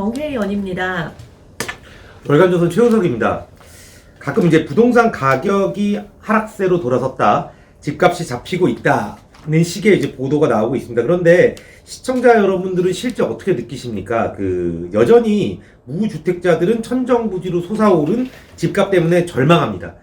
정혜연입니다. 월간조선 최우석입니다. 가끔 이제 부동산 가격이 하락세로 돌아섰다, 집값이 잡히고 있다는 식의 이제 보도가 나오고 있습니다. 그런데 시청자 여러분들은 실제 어떻게 느끼십니까? 여전히 무주택자들은 천정부지로 솟아오른 집값 때문에 절망합니다.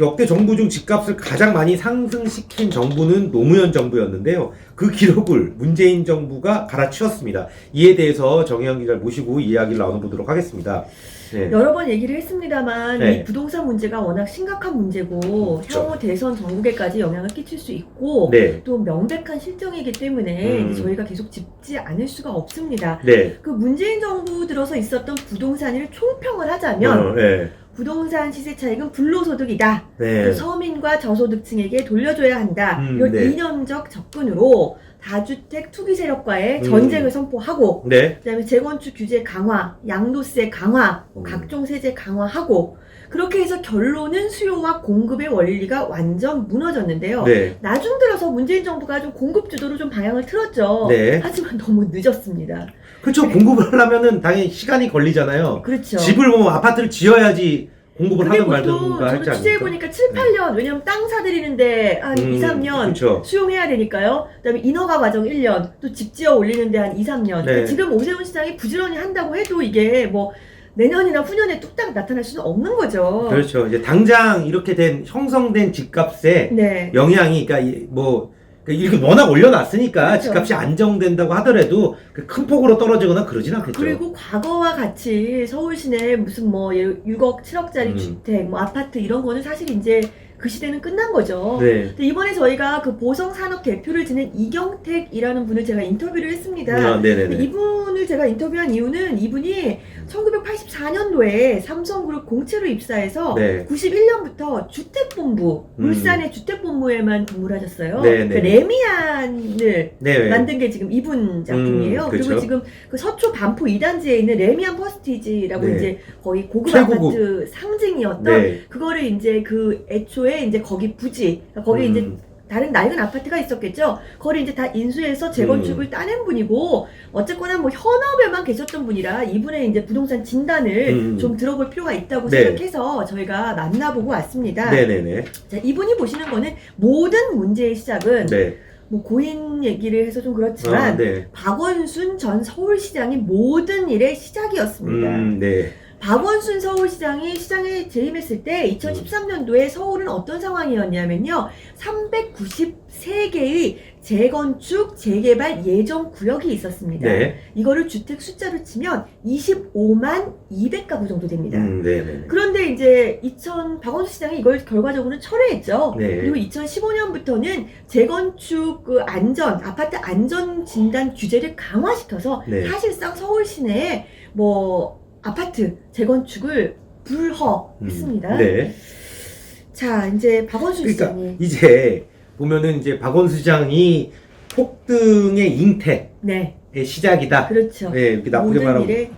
역대 정부 중 집값을 가장 많이 상승시킨 정부는 노무현 정부였는데요. 그 기록을 문재인 정부가 갈아치웠습니다. 이에 대해서 정혜연 기자를 모시고 이야기를 나눠보도록 하겠습니다. 네. 여러 번 얘기를 했습니다만 네. 이 부동산 문제가 워낙 심각한 문제고 그렇죠. 향후 대선 전국에까지 영향을 끼칠 수 있고 네. 또 명백한 실정이기 때문에 이제 저희가 계속 짚지 않을 수가 없습니다. 네. 그 문재인 정부 들어서 있었던 부동산을 총평을 하자면 네. 부동산 시세 차익은 불로소득이다. 네. 서민과 저소득층에게 돌려줘야 한다. 이런 네. 이념적 접근으로 다주택 투기 세력과의 전쟁을 선포하고 네. 그다음에 재건축 규제 강화, 양도세 강화, 각종 세제 강화하고 그렇게 해서 결론은 수요와 공급의 원리가 완전 무너졌는데요. 네. 나중 들어서 문재인 정부가 좀 공급 주도로 좀 방향을 틀었죠. 네. 하지만 너무 늦었습니다. 그렇죠. 공급을 하려면은 당연히 시간이 걸리잖아요. 그렇죠. 집을 아파트를 지어야지 공급을 그게 하든 말든 보통 뭔가 할지 저는 취재해보니까 7, 8년, 왜냐면 땅 사들이는데 한 2, 3년 그쵸. 수용해야 되니까요. 그 다음에 인허가 과정 1년, 또 집 지어 올리는데 한 2, 3년. 네. 지금 오세훈 시장이 부지런히 한다고 해도 이게 뭐 내년이나 후년에 뚝딱 나타날 수는 없는 거죠. 그렇죠. 이제 당장 이렇게 형성된 집값에 네. 영향이, 이렇게 워낙 올려놨으니까 그렇죠. 집값이 안정된다고 하더라도 큰 폭으로 떨어지거나 그러진 않겠죠. 그리고 과거와 같이 서울 시내 무슨 뭐 6억, 7억짜리 주택, 뭐 아파트 이런 거는 사실 이제 그 시대는 끝난 거죠. 네. 근데 이번에 저희가 그 보성산업 대표를 지낸 이경택이라는 분을 제가 인터뷰를 했습니다. 네네네. 이분을 제가 인터뷰한 이유는 이분이 1984년도에 삼성그룹 공채로 입사해서 네. 91년부터 주택본부, 울산의 주택본부에만 근무를 하셨어요. 네네. 그러니까 레미안을 네. 만든 게 지금 이분 작품이에요. 그렇죠. 그리고 지금 그 서초 반포 2단지에 있는 레미안 퍼스티지라고 네. 이제 거의 고급 최고급. 아파트 상징이었던 네. 그거를 이제 그 애초에 이제 거기 부지, 그러니까 거기 이제 다른 낡은 아파트가 있었겠죠. 그거를 이제 다 인수해서 재건축을 따낸 분이고 어쨌거나 뭐 현업에만 계셨던 분이라 이분의 이제 부동산 진단을 좀 들어볼 필요가 있다고 네. 생각해서 저희가 만나보고 왔습니다. 네네네. 자, 이분이 보시는 거는 모든 문제의 시작은 네. 뭐 고인 얘기를 해서 좀 그렇지만 네. 박원순 전 서울시장이 모든 일의 시작이었습니다. 네. 박원순 서울시장이 시장에 재임했을 때 2013년도에 서울은 어떤 상황이었냐면요. 393개의 재건축, 재개발 예정 구역이 있었습니다. 네. 이거를 주택 숫자로 치면 25만 200가구 정도 됩니다. 네네. 그런데 이제 박원순 시장이 이걸 결과적으로는 철회했죠. 네. 그리고 2015년부터는 재건축 아파트 안전 진단 규제를 강화시켜서 네. 사실상 서울 시내에 뭐 아파트 재건축을 불허했습니다. 네. 자, 이제 박원순 그러니까 시장이 이제 보면은 이제 박원순 시장이 폭등의 잉태의 네, 시작이다. 그렇죠. 네, 이렇게 나쁘게 모든 말하면 일의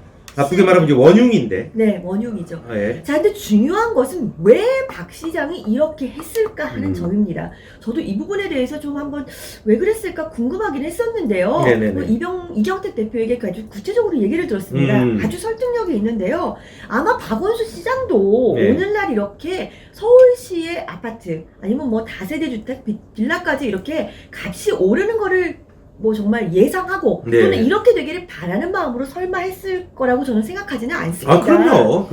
이제 원흉인데. 네, 원흉이죠. 네. 자, 근데 중요한 것은 왜 박 시장이 이렇게 했을까 하는 점입니다. 저도 이 부분에 대해서 좀 한번 왜 그랬을까 궁금하긴 했었는데요. 네네네. 이경택 대표에게 아주 구체적으로 얘기를 들었습니다. 아주 설득력이 있는데요. 아마 박원순 시장도 네. 오늘날 이렇게 서울시의 아파트 아니면 뭐 다세대 주택, 빌라까지 이렇게 값이 오르는 거를 뭐 정말 예상하고 네. 또는 이렇게 되기를 바라는 마음으로 설마 했을 거라고 저는 생각하지는 않습니다. 아, 그럼요.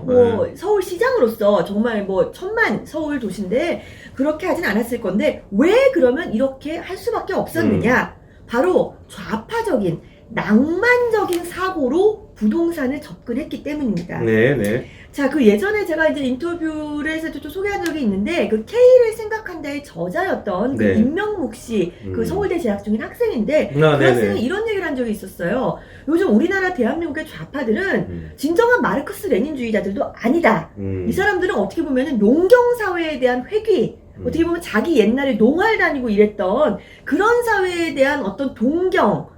뭐 서울시장으로서 정말 뭐 천만 서울 도시인데 그렇게 하진 않았을 건데 왜 그러면 이렇게 할 수밖에 없었느냐? 바로 좌파적인 낭만적인 사고로 부동산을 접근했기 때문입니다. 네. 자, 그 예전에 제가 이제 인터뷰를 해서 좀 소개한 적이 있는데 그 K를 생각한다의 저자였던 그 네. 임명묵 씨, 그 서울대 재학 중인 학생인데 그 네네. 학생이 이런 얘기를 한 적이 있었어요. 요즘 우리나라 대한민국의 좌파들은 진정한 마르크스 레닌주의자들도 아니다. 이 사람들은 어떻게 보면은 농경 사회에 대한 회귀, 어떻게 보면 자기 옛날에 농활 다니고 이랬던 그런 사회에 대한 어떤 동경,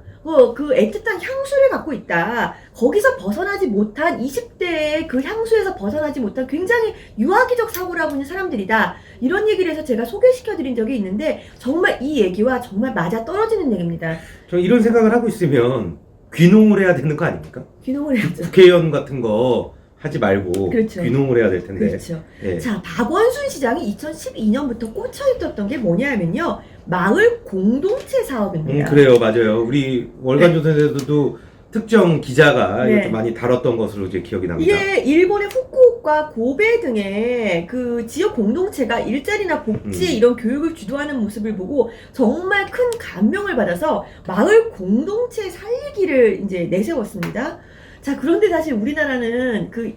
그 애틋한 향수를 갖고 있다. 거기서 벗어나지 못한 20대의 그 향수에서 벗어나지 못한 굉장히 유아기적 사고를 하고 있는 사람들이다. 이런 얘기를 해서 제가 소개시켜드린 적이 있는데 정말 이 얘기와 정말 맞아 떨어지는 얘기입니다. 저 이런 생각을 하고 있으면 귀농을 해야 되는 거 아닙니까? 귀농을 해야죠. 국회의원 같은 거 하지 말고 그렇죠. 귀농을 해야 될 텐데. 그렇죠. 예. 자, 박원순 시장이 2012년부터 꽂혀있었던 게 뭐냐면요. 마을 공동체 사업입니다. 그래요, 맞아요. 우리 월간조선에서도 특정 기자가 네. 이거 좀 많이 다뤘던 것으로 이제 기억이 납니다. 이게 일본의 후쿠오카, 고베 등의 그 지역 공동체가 일자리나 복지 이런 교육을 주도하는 모습을 보고 정말 큰 감명을 받아서 마을 공동체 살리기를 이제 내세웠습니다. 자, 그런데 사실 우리나라는 그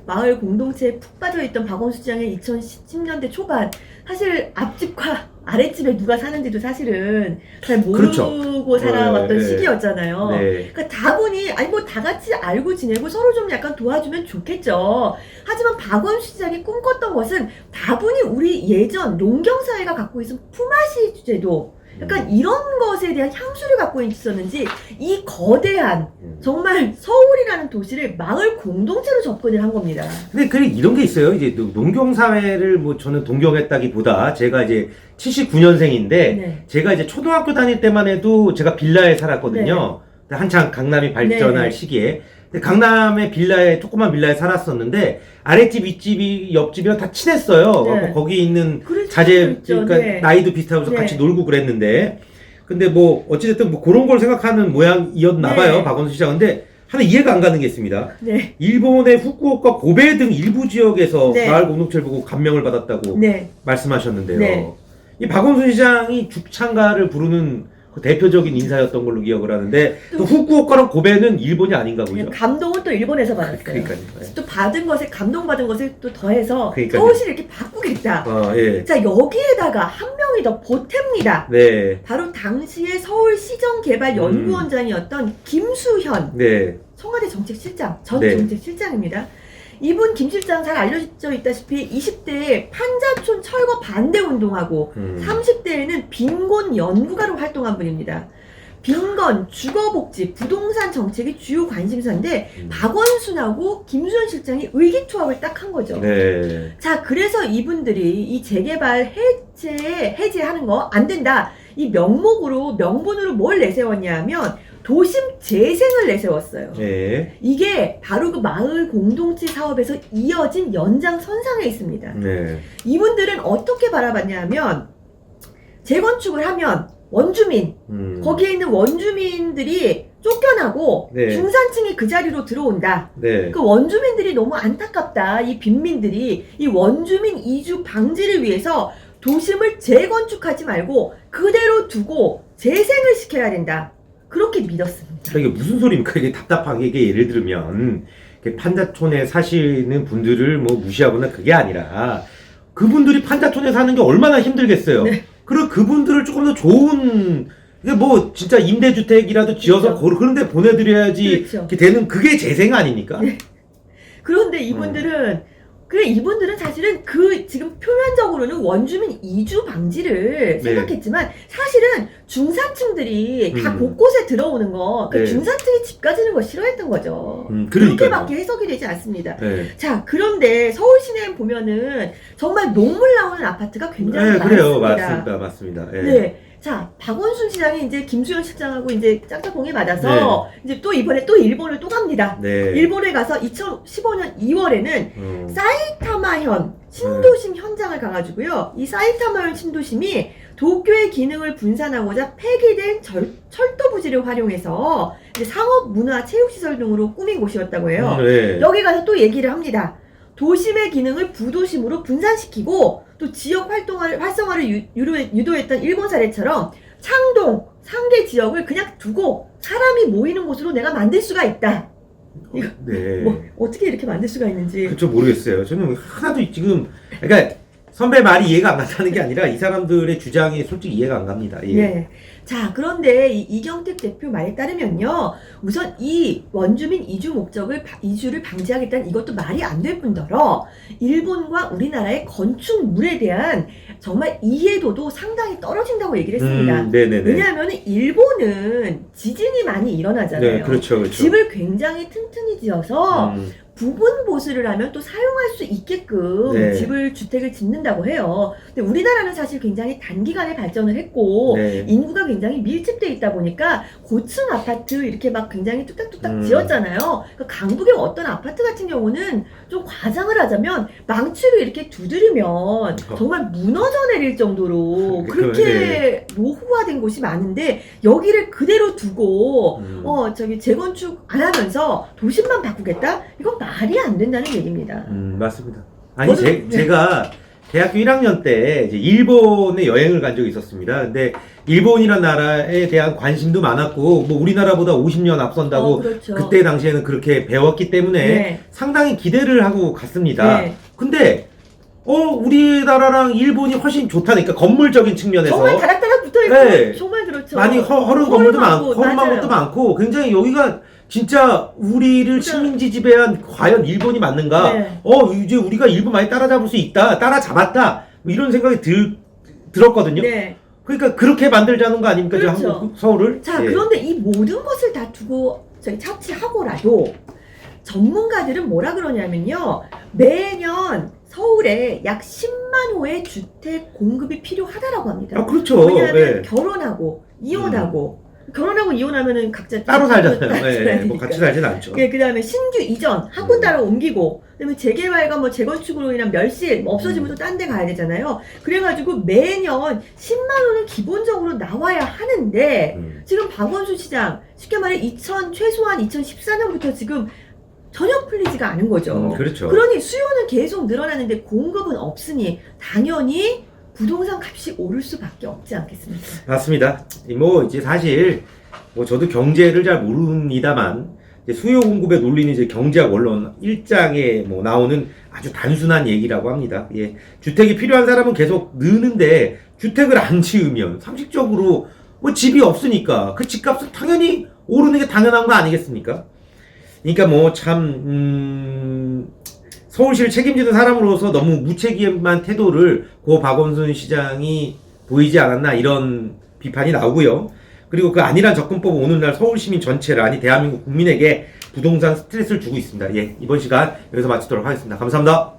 마을 공동체에 푹 빠져있던 박원순 시장의 2010년대 초반, 사실 앞집과 아랫집에 누가 사는지도 사실은 잘 모르고 그렇죠. 살아왔던 네. 시기였잖아요. 네. 그러니까 다분히 아니 뭐 다 같이 알고 지내고 서로 좀 약간 도와주면 좋겠죠. 하지만 박원순 시장이 꿈꿨던 것은 다분히 우리 예전 농경 사회가 갖고 있는 품앗이 주제도 약간 이런 것에 대한 향수를 갖고 있었는지 이 거대한 정말 서울이라는 도시를 마을 공동체로 접근을 한 겁니다. 근데 그래 이런 게 있어요. 이제 농경 사회를 뭐 저는 동경했다기보다 제가 이제 79년생인데 네. 제가 이제 초등학교 다닐 때만 해도 제가 빌라에 살았거든요. 한창 강남이 발전할 네. 시기에. 근데 강남의 빌라에 조그만 빌라에 살았었는데 아랫집, 윗집이, 옆집이랑 다 친했어요. 네. 그래서 거기 있는 그럴 자제, 수도 있죠. 그러니까 네. 나이도 비슷하고 네. 같이 놀고 그랬는데 근데 뭐 어찌됐든 뭐 그런 걸 생각하는 모양이었나 봐요. 네. 박원순 시장. 근데 하나 이해가 안 가는 게 있습니다. 네. 일본의 후쿠오카, 고베 등 일부 지역에서 네. 마을 공동체를 보고 감명을 받았다고 네. 말씀하셨는데요. 네. 이 박원순 시장이 죽창가를 부르는 그 대표적인 인사였던 걸로 기억을 하는데 또 후쿠오카랑 고베는 일본이 아닌가 보죠. 감동은 또 일본에서 받았어요. 그러니까요. 또 받은 것에 감동받은 것을 또 더해서 그러니까요. 서울시를 이렇게 바꾸겠다. 예. 자, 여기에다가 한 명이 더 보탭니다. 네. 바로 당시의 서울시정개발연구원장이었던 김수현 네. 청와대 정책실장, 전 네. 정책실장입니다. 이분 김 실장 잘 알려져 있다시피 20대에 판자촌 철거 반대 운동하고 30대에는 빈곤 연구가로 활동한 분입니다. 빈곤, 주거복지, 부동산 정책이 주요 관심사인데 박원순하고 김수현 실장이 의기투합을 딱 한 거죠. 네. 자, 그래서 이분들이 이 재개발 해제하는 거 안 된다. 이 명분으로 뭘 내세웠냐 하면 도심 재생을 내세웠어요. 네. 이게 바로 그 마을 공동체 사업에서 이어진 연장선상에 있습니다. 네. 이분들은 어떻게 바라봤냐 하면 재건축을 하면 원주민, 거기에 있는 원주민들이 쫓겨나고 네. 중산층이 그 자리로 들어온다. 네. 그 원주민들이 너무 안타깝다. 이 빈민들이 이 원주민 이주 방지를 위해서 도심을 재건축하지 말고 그대로 두고 재생을 시켜야 된다. 그렇게 믿었습니다. 이게 무슨 소리입니까? 이게 답답하게 이게 예를 들면 판자촌에 사시는 분들을 뭐 무시하거나 그게 아니라 그분들이 판자촌에 사는 게 얼마나 힘들겠어요. 네. 그리고 그분들을 조금 더 좋은 이게 뭐 진짜 임대주택이라도 지어서 그렇죠. 그런 데 보내드려야지 그렇죠. 이렇게 되는 그게 재생 아닙니까? 네. 그런데 이분들은 사실은 그 지금 표면적으로는 원주민 이주 방지를 생각했지만 사실은 중산층들이 다 곳곳에 들어오는 거, 그 네. 중산층이 집 가지는 거 싫어했던 거죠. 그러니까요. 그렇게밖에 해석이 되지 않습니다. 네. 자, 그런데 서울 시내 보면은 정말 녹물 나오는 아파트가 굉장히 네, 그래요. 많습니다. 맞습니다. 네. 네. 자, 박원순 시장이 이제 김수현 실장하고 이제 짝짝꿍이 맞아서 이제 또 이번에 또 일본을 또 갑니다. 네. 일본에 가서 2015년 2월에는 사이타마현 신도심 현장을 가가지고요. 이 사이타마현 신도심이 도쿄의 기능을 분산하고자 폐기된 철도 부지를 활용해서 이제 상업, 문화, 체육시설 등으로 꾸민 곳이었다고 해요. 네. 여기 가서 또 얘기를 합니다. 도심의 기능을 부도심으로 분산시키고 또 지역 활성화를 유도했던 일본 사례처럼 창동, 상계 지역을 그냥 두고 사람이 모이는 곳으로 내가 만들 수가 있다. 이거 네. 뭐 어떻게 이렇게 만들 수가 있는지. 그쵸, 모르겠어요. 저는 하나도 지금, 그러니까 선배 말이 이해가 안 간다는 게 아니라 이 사람들의 주장이 솔직히 이해가 안 갑니다. 예. 네. 자, 그런데 이경택 대표 말에 따르면요. 우선 이 원주민 이주를 방지하겠다는 이것도 말이 안 될 뿐더러 일본과 우리나라의 건축물에 대한 정말 이해도도 상당히 떨어진다고 얘기를 했습니다. 네네네. 왜냐하면 일본은 지진이 많이 일어나잖아요. 네, 그렇죠, 그렇죠. 집을 굉장히 튼튼히 지어서 부분 보수를 하면 또 사용할 수 있게끔 네. 주택을 짓는다고 해요. 근데 우리나라는 사실 굉장히 단기간에 발전을 했고 네. 인구가 굉장히 밀집돼 있다 보니까 고층 아파트 이렇게 막 굉장히 뚝딱뚝딱 지었잖아요. 그러니까 강북의 어떤 아파트 같은 경우는 좀 과장을 하자면 망치로 이렇게 두드리면 정말 무너져 내릴 정도로 그렇게 노후화된 곳이 많은데 여기를 그대로 두고 저기 재건축 안 하면서 도심만 바꾸겠다? 이건 말이 안 된다는 얘기입니다. 맞습니다. 아니, 네. 제가 대학교 1학년 때 이제 일본에 여행을 간 적이 있었습니다. 근데 일본이란 나라에 대한 관심도 많았고, 뭐 우리나라보다 50년 앞선다고 그렇죠. 그때 당시에는 그렇게 배웠기 때문에 네. 상당히 기대를 하고 갔습니다. 네. 근데 우리나라랑 일본이 훨씬 좋다니까, 건물적인 측면에서. 정말 다락다락 붙어있고 네. 정말 그렇죠. 많이 허른 건물도 많고, 허름한 맞아요. 것도 많고, 굉장히 여기가 진짜 우리를 진짜. 식민지 지배한 과연 일본이 맞는가? 네. 이제 우리가 일본 많이 따라잡을 수 있다, 따라잡았다, 뭐 이런 생각이 들었거든요. 네. 그러니까 그렇게 만들자는 거 아닙니까? 저 그렇죠. 한국 서울을. 자, 예. 그런데 이 모든 것을 다 두고 차치하고라도 전문가들은 뭐라 그러냐면요. 매년 서울에 약 10만 호의 주택 공급이 필요하다라고 합니다. 아, 그렇죠. 왜냐하면 예. 결혼하고 이혼하고 결혼하고 이혼하면은 각자 따로 살잖아요. 살아야 뭐 같이 살진 않죠. 그 다음에 신규 이전, 한 군 따로 옮기고, 그다음에 재개발과 뭐 재건축으로 인한 멸실, 뭐 없어지면 또 딴 데 가야 되잖아요. 그래가지고 매년 10만 원은 기본적으로 나와야 하는데, 지금 박원순 시장, 쉽게 말해 최소한 2014년부터 지금 전혀 풀리지가 않은 거죠. 그렇죠. 그러니 수요는 계속 늘어나는데 공급은 없으니 당연히 부동산 값이 오를 수밖에 없지 않겠습니까? 맞습니다. 뭐 이제 사실 뭐 저도 경제를 잘 모릅니다만, 이제 수요 공급의 논리는 이제 경제학 원론 1장에 뭐 나오는 아주 단순한 얘기라고 합니다. 예. 주택이 필요한 사람은 계속 느는데 주택을 안 지으면 상식적으로 뭐 집이 없으니까 그 집값은 당연히 오르는 게 당연한 거 아니겠습니까? 그러니까 뭐 참 서울시를 책임지는 사람으로서 너무 무책임한 태도를 고 박원순 시장이 보이지 않았나, 이런 비판이 나오고요. 그리고 그 안일한 접근법은 오늘날 서울 시민 전체를, 아니 대한민국 국민에게 부동산 스트레스를 주고 있습니다. 예, 이번 시간 여기서 마치도록 하겠습니다. 감사합니다.